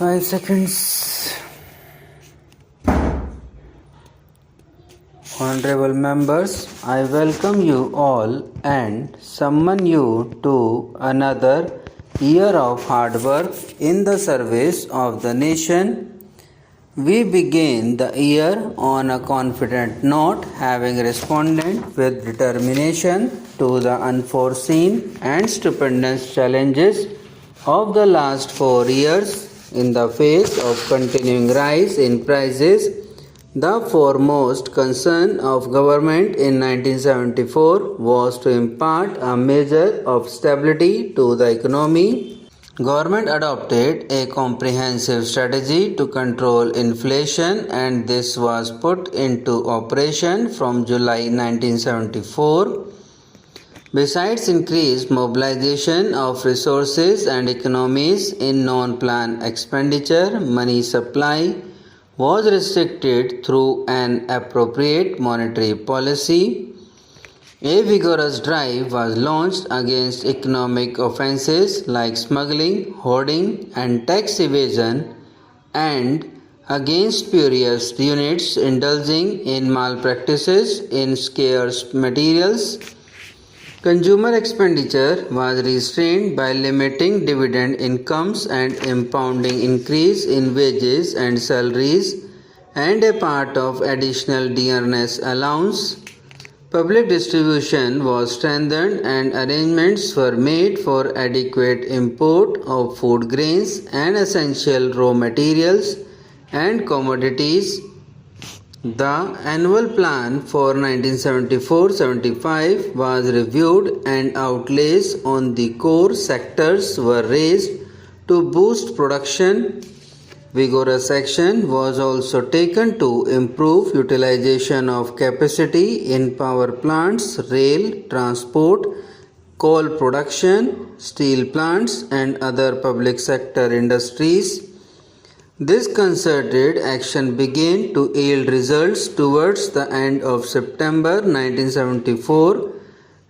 5 seconds. Honorable members, I welcome you all and summon you to another year of hard work in the service of the nation. We begin the year on a confident note, having responded with determination to the unforeseen and stupendous challenges of the last 4 years. In the face of continuing rise in prices, the foremost concern of government in 1974 was to impart a measure of stability to the economy. Government adopted a comprehensive strategy to control inflation, and this was put into operation from July 1974. Besides increased mobilization of resources and economies in non-plan expenditure, money supply was restricted through an appropriate monetary policy. A vigorous drive was launched against economic offences like smuggling, hoarding, and tax evasion, and against spurious units indulging in malpractices in scarce materials. Consumer expenditure was restrained by limiting dividend incomes and impounding increase in wages and salaries and a part of additional dearness allowance. Public distribution was strengthened and arrangements were made for adequate import of food grains and essential raw materials and commodities. The annual plan for 1974-75 was reviewed and outlays on the core sectors were raised to boost production. Vigorous action was also taken to improve utilization of capacity in power plants, rail, transport, coal production, steel plants, and other public sector industries. This concerted action began to yield results towards the end of September 1974.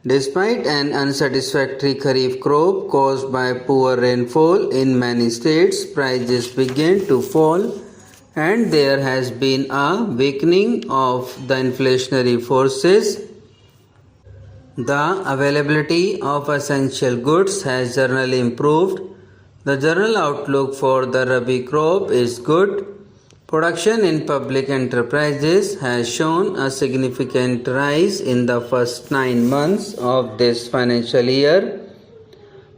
Despite an unsatisfactory kharif crop caused by poor rainfall in many states, prices began to fall and there has been a weakening of the inflationary forces. The availability of essential goods has generally improved. The general outlook for the Rabi crop is good. Production in public enterprises has shown a significant rise in the first 9 months of this financial year.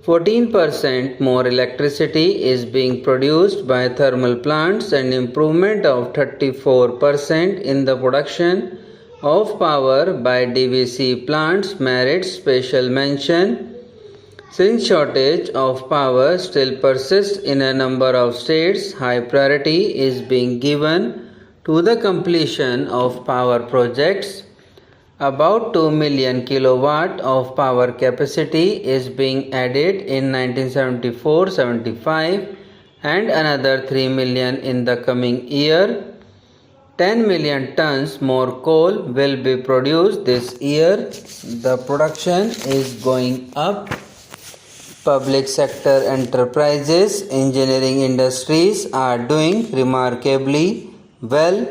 14% more electricity is being produced by thermal plants and improvement of 34% in the production of power by DVC plants merits special mention. Since shortage of power still persists in a number of states, high priority is being given to the completion of power projects. About 2 million kilowatt of power capacity is being added in 1974-75 and another 3 million in the coming year. 10 million tons more coal will be produced this year. The production is going up. Public sector enterprises, engineering industries are doing remarkably well.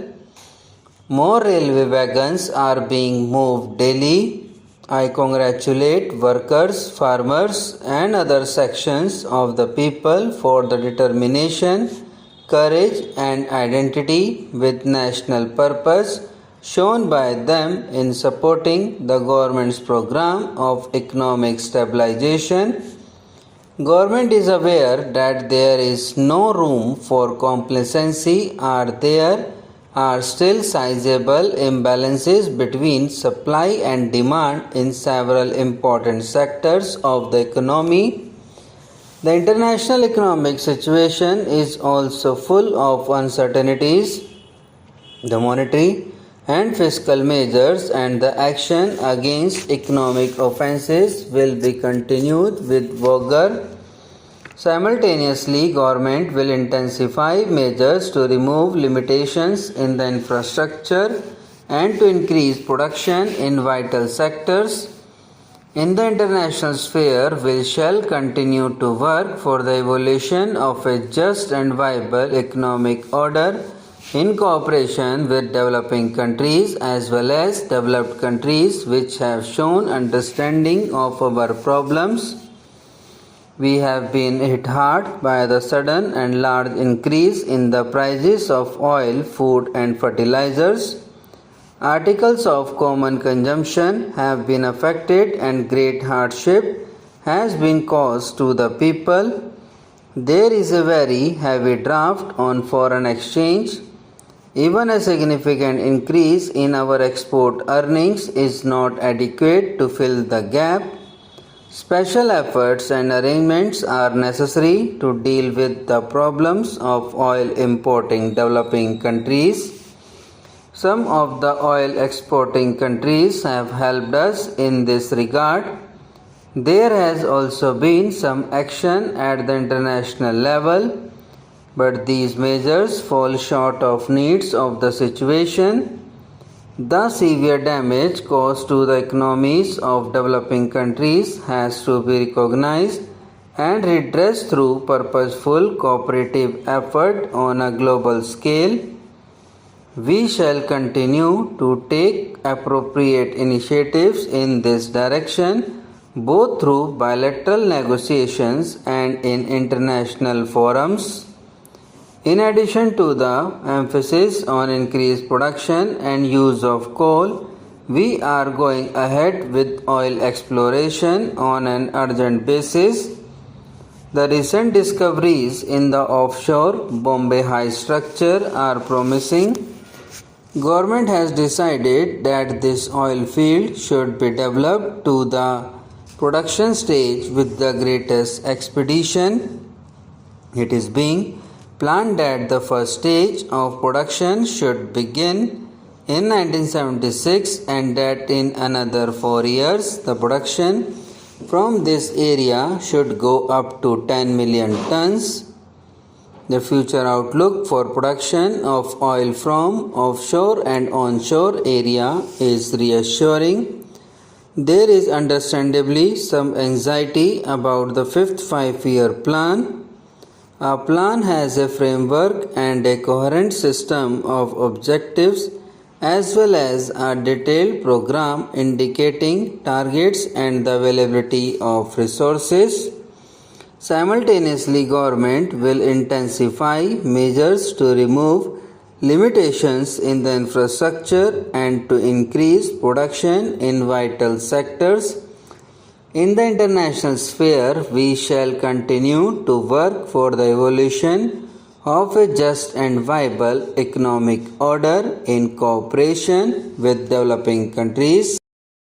More railway wagons are being moved daily. I congratulate workers, farmers, and other sections of the people for the determination, courage, and identity with national purpose shown by them in supporting the government's program of economic stabilization. Government is aware that there is no room for complacency or there are still sizable imbalances between supply and demand in several important sectors of the economy. The international economic situation is also full of uncertainties. The monetary and fiscal measures and the action against economic offences will be continued with vigour. Simultaneously, government will intensify measures to remove limitations in the infrastructure and to increase production in vital sectors. In the international sphere, we shall continue to work for the evolution of a just and viable economic order in cooperation with developing countries as well as developed countries which have shown understanding of our problems. We have been hit hard by the sudden and large increase in the prices of oil, food and fertilizers. Articles of common consumption have been affected and great hardship has been caused to the people. There is a very heavy draft on foreign exchange. Even a significant increase in our export earnings is not adequate to fill the gap. Special efforts and arrangements are necessary to deal with the problems of oil importing developing countries. Some of the oil exporting countries have helped us in this regard. There has also been some action at the international level, but these measures fall short of needs of the situation. The severe damage caused to the economies of developing countries has to be recognized and redressed through purposeful cooperative effort on a global scale. We shall continue to take appropriate initiatives in this direction, both through bilateral negotiations and in international forums. In addition to the emphasis on increased production and use of coal, we are going ahead with oil exploration on an urgent basis. The recent discoveries in the offshore Bombay High structure are promising. Government has decided that this oil field should be developed to the production stage with the greatest expedition. It is being planned that the first stage of production should begin in 1976 and that in another 4 years the production from this area should go up to 10 million tons. The future outlook for production of oil from offshore and onshore area is reassuring. There is understandably some anxiety about the fifth five-year plan. Our plan has a framework and a coherent system of objectives as well as a detailed program indicating targets and the availability of resources. Simultaneously, government will intensify measures to remove limitations in the infrastructure and to increase production in vital sectors. In the international sphere, we shall continue to work for the evolution of a just and viable economic order in cooperation with developing countries.